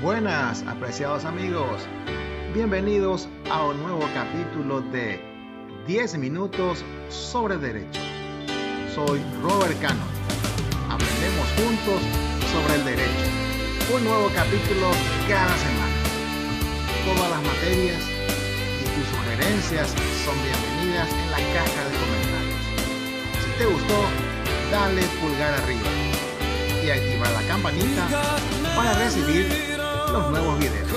Buenas, apreciados amigos. Bienvenidos a un nuevo capítulo de 10 minutos sobre derecho. Soy Robert Cano. Aprendemos juntos sobre el derecho. Un nuevo capítulo cada semana. Todas las materias y tus sugerencias son bienvenidas en la caja de comentarios. Si te gustó, dale pulgar arriba y activa la campanita para recibir los nuevos videos.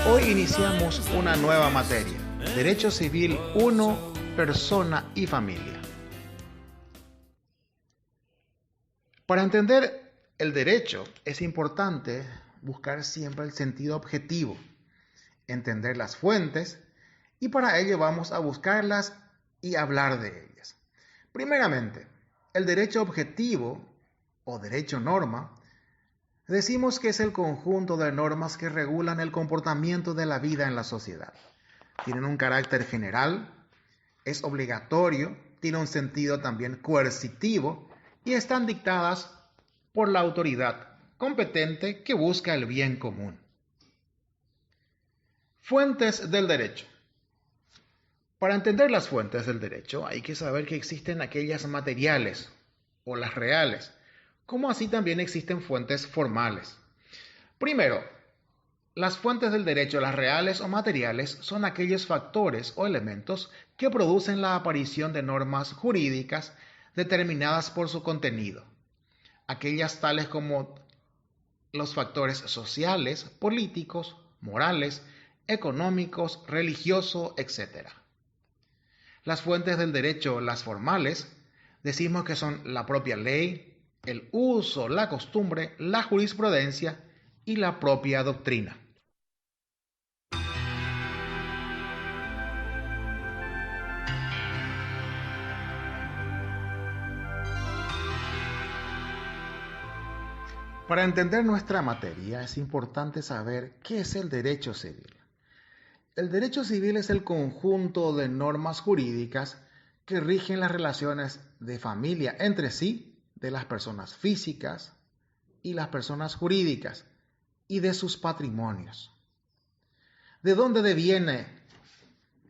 Hoy iniciamos una nueva materia, Derecho Civil 1, Persona y Familia. Para entender el derecho es importante buscar siempre el sentido objetivo, entender las fuentes, y para ello vamos a buscarlas y hablar de ellas. Primeramente, el derecho objetivo o derecho norma, decimos que es el conjunto de normas que regulan el comportamiento de la vida en la sociedad. Tienen un carácter general, es obligatorio, tiene un sentido también coercitivo y están dictadas por la autoridad competente que busca el bien común. Fuentes del derecho. Para entender las fuentes del derecho hay que saber que existen aquellas materiales o las reales, como así también existen fuentes formales. Primero, las fuentes del derecho, las reales o materiales, son aquellos factores o elementos que producen la aparición de normas jurídicas determinadas por su contenido. Aquellas tales como los factores sociales, políticos, morales, económicos, religiosos, etc. Las fuentes del derecho, las formales, decimos que son la propia ley, el uso, la costumbre, la jurisprudencia y la propia doctrina. Para entender nuestra materia es importante saber qué es el derecho civil. El derecho civil es el conjunto de normas jurídicas que rigen las relaciones de familia entre sí, de las personas físicas y las personas jurídicas, y de sus patrimonios. ¿De dónde deviene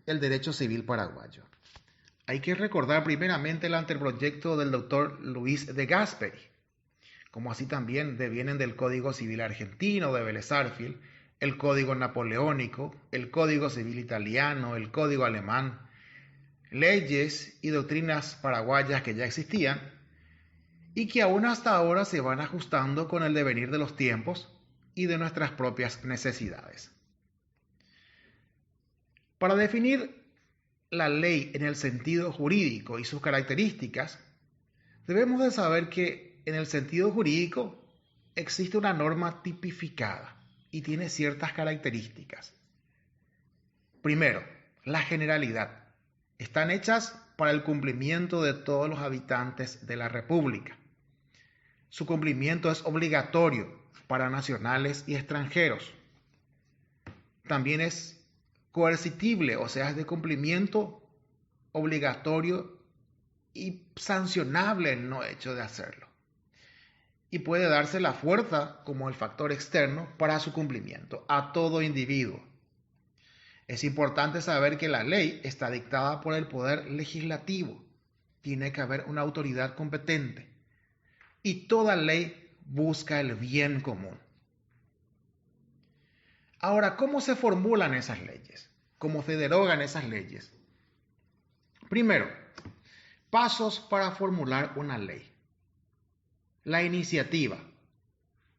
el derecho civil paraguayo? Hay que recordar primeramente el anteproyecto del doctor Luis de Gasperi, como así también devienen del Código Civil argentino de Vélez Sarsfield, el Código Napoleónico, el Código Civil italiano, el Código alemán, leyes y doctrinas paraguayas que ya existían y que aún hasta ahora se van ajustando con el devenir de los tiempos y de nuestras propias necesidades. Para definir la ley en el sentido jurídico y sus características, debemos de saber que en el sentido jurídico existe una norma tipificada y tiene ciertas características. Primero, la generalidad. Están hechas para el cumplimiento de todos los habitantes de la República. Su cumplimiento es obligatorio para nacionales y extranjeros. También es coercitible, o sea, es de cumplimiento obligatorio y sancionable el no hecho de hacerlo. Y puede darse la fuerza como el factor externo para su cumplimiento a todo individuo. Es importante saber que la ley está dictada por el poder legislativo. Tiene que haber una autoridad competente. Y toda ley busca el bien común. Ahora, ¿cómo se formulan esas leyes? ¿Cómo se derogan esas leyes? Primero, pasos para formular una ley. La iniciativa.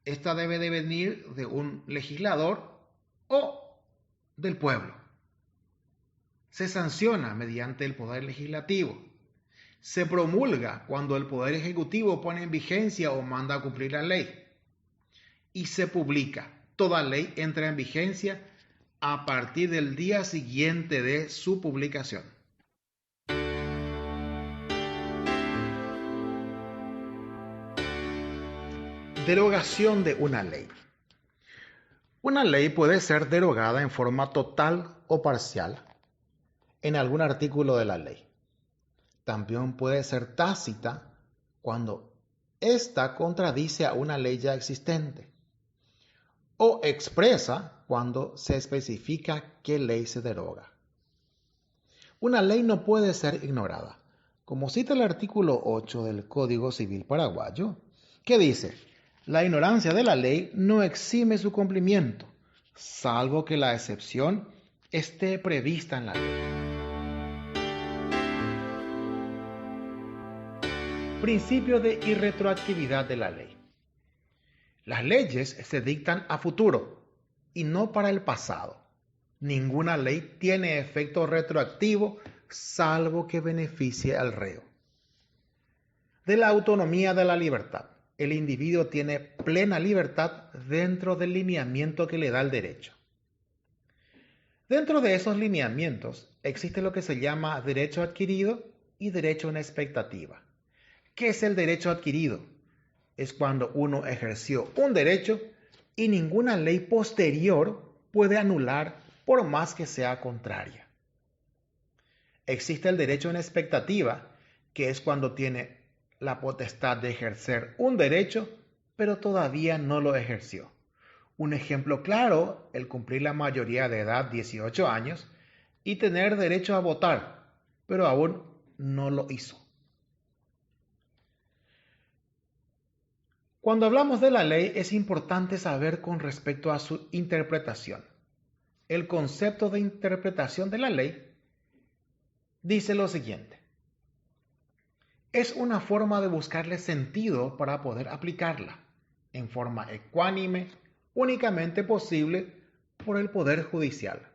Esta debe de venir de un legislador o del pueblo. Se sanciona mediante el poder legislativo. Se promulga cuando el poder ejecutivo pone en vigencia o manda a cumplir la ley. Y se publica. Toda ley entra en vigencia a partir del día siguiente de su publicación. Derogación de una ley. Una ley puede ser derogada en forma total o parcial en algún artículo de la ley. también puede ser tácita cuando ésta contradice a una ley ya existente, o expresa cuando se especifica qué ley se deroga. Una ley no puede ser ignorada, como cita el artículo 8 del Código Civil paraguayo, que dice: la ignorancia de la ley no exime su cumplimiento, salvo que la excepción esté prevista en la ley. Principio de irretroactividad de la ley. Las leyes se dictan a futuro y no para el pasado. Ninguna ley tiene efecto retroactivo salvo que beneficie al reo. De la autonomía de la libertad. El individuo tiene plena libertad dentro del lineamiento que le da el derecho. Dentro de esos lineamientos existe lo que se llama derecho adquirido y derecho en expectativa. ¿Qué es el derecho adquirido? Es cuando uno ejerció un derecho y ninguna ley posterior puede anular por más que sea contraria. Existe el derecho en expectativa, que es cuando tiene la potestad de ejercer un derecho, pero todavía no lo ejerció. Un ejemplo claro, el cumplir la mayoría de edad, 18 años, y tener derecho a votar, pero aún no lo hizo. Cuando hablamos de la ley, es importante saber con respecto a su interpretación. El concepto de interpretación de la ley dice lo siguiente: es una forma de buscarle sentido para poder aplicarla en forma ecuánime, únicamente posible por el Poder Judicial.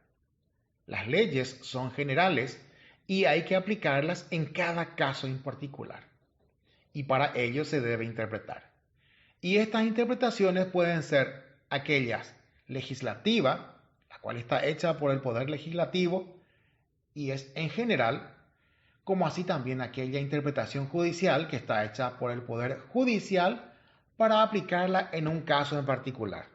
Las leyes son generales y hay que aplicarlas en cada caso en particular, y para ello se debe interpretar. Y estas interpretaciones pueden ser aquellas legislativas, la cual está hecha por el Poder Legislativo y es en general, como así también aquella interpretación judicial que está hecha por el Poder Judicial para aplicarla en un caso en particular.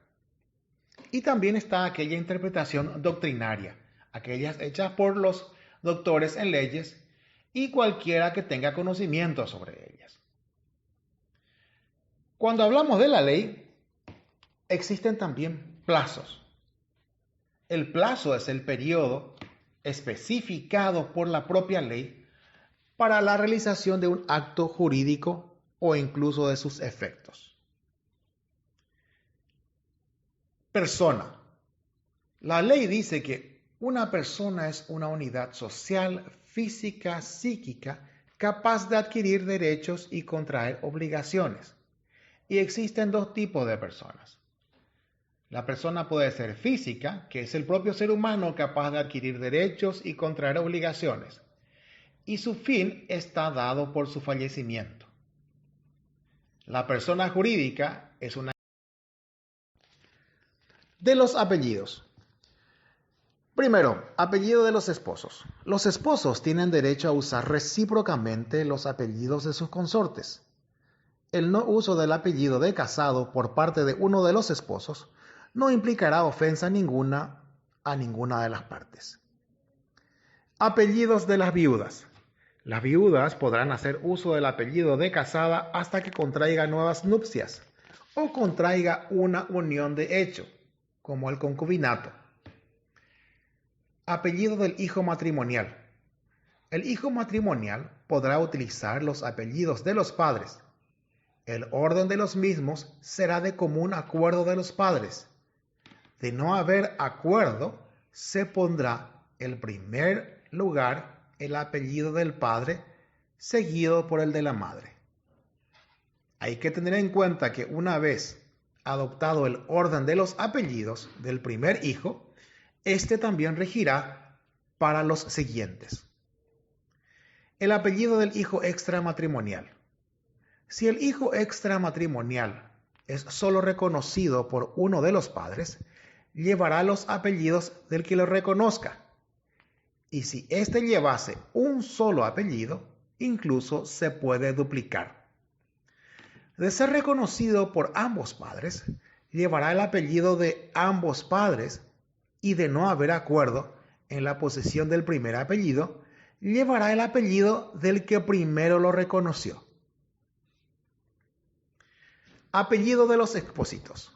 Y también está aquella interpretación doctrinaria, aquellas hechas por los doctores en leyes y cualquiera que tenga conocimiento sobre ellas. Cuando hablamos de la ley, existen también plazos. El plazo es el periodo especificado por la propia ley para la realización de un acto jurídico o incluso de sus efectos. Persona. La ley dice que una persona es una unidad social, física, psíquica, capaz de adquirir derechos y contraer obligaciones. Y existen dos tipos de personas. La persona puede ser física, que es el propio ser humano capaz de adquirir derechos y contraer obligaciones, y su fin está dado por su fallecimiento. La persona jurídica es una... De los apellidos. Primero, apellido de los esposos. Los esposos tienen derecho a usar recíprocamente los apellidos de sus consortes. El no uso del apellido de casado por parte de uno de los esposos no implicará ofensa ninguna a ninguna de las partes. Apellidos de las viudas. Las viudas podrán hacer uso del apellido de casada hasta que contraiga nuevas nupcias o contraiga una unión de hecho, como el concubinato. Apellido del hijo matrimonial. El hijo matrimonial podrá utilizar los apellidos de los padres. El orden de los mismos será de común acuerdo de los padres. De no haber acuerdo, se pondrá en primer lugar el apellido del padre, seguido por el de la madre. Hay que tener en cuenta que una vez adoptado el orden de los apellidos del primer hijo, este también regirá para los siguientes. El apellido del hijo extramatrimonial. Si el hijo extramatrimonial es solo reconocido por uno de los padres, llevará los apellidos del que lo reconozca. Y si éste llevase un solo apellido, incluso se puede duplicar. De ser reconocido por ambos padres, llevará el apellido de ambos padres y de no haber acuerdo en la posesión del primer apellido, llevará el apellido del que primero lo reconoció. Apellido de los expósitos.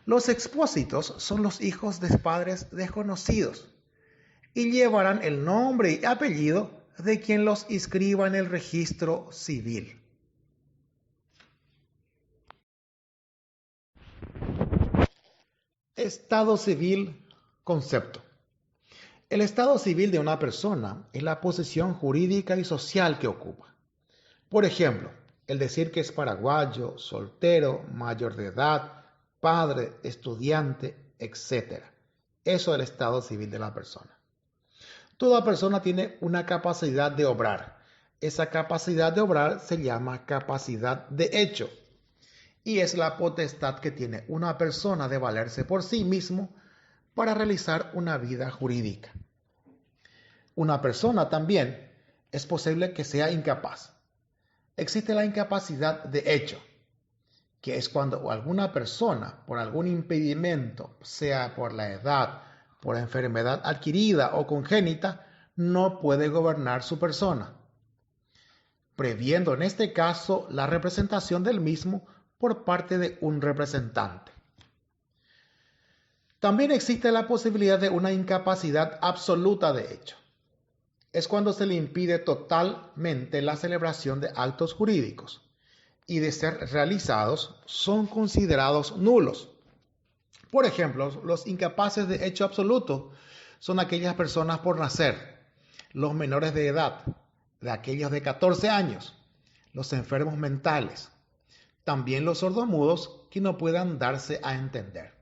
Los expósitos son los hijos de padres desconocidos y llevarán el nombre y apellido de quien los inscriba en el registro civil. Estado civil, concepto. El estado civil de una persona es la posición jurídica y social que ocupa. Por ejemplo, el decir que es paraguayo, soltero, mayor de edad, padre, estudiante, etc. Eso es el estado civil de la persona. Toda persona tiene una capacidad de obrar. Esa capacidad de obrar se llama capacidad de hecho. Y es la potestad que tiene una persona de valerse por sí mismo para realizar una vida jurídica. Una persona también es posible que sea incapaz. Existe la incapacidad de hecho, que es cuando alguna persona, por algún impedimento, sea por la edad, por enfermedad adquirida o congénita, no puede gobernar su persona, previendo en este caso la representación del mismo por parte de un representante. También existe la posibilidad de una incapacidad absoluta de hecho. Es cuando se le impide totalmente la celebración de actos jurídicos y de ser realizados son considerados nulos. Por ejemplo, los incapaces de hecho absoluto son aquellas personas por nacer, los menores de edad, de aquellos de 14 años, los enfermos mentales, también los sordomudos que no puedan darse a entender.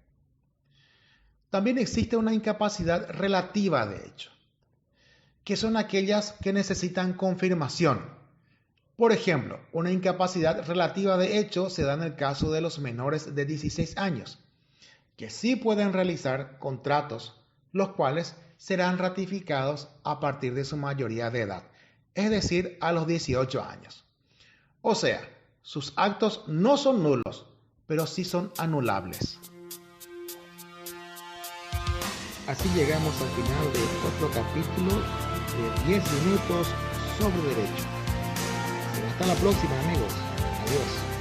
También existe una incapacidad relativa de hecho, que son aquellas que necesitan confirmación. Por ejemplo, una incapacidad relativa de hecho se da en el caso de los menores de 16 años, que sí pueden realizar contratos, los cuales serán ratificados a partir de su mayoría de edad, es decir, a los 18 años. O sea, sus actos no son nulos, pero sí son anulables. Así llegamos al final de otro capítulo de 10 minutos sobre derecho. Hasta la próxima, amigos. Adiós.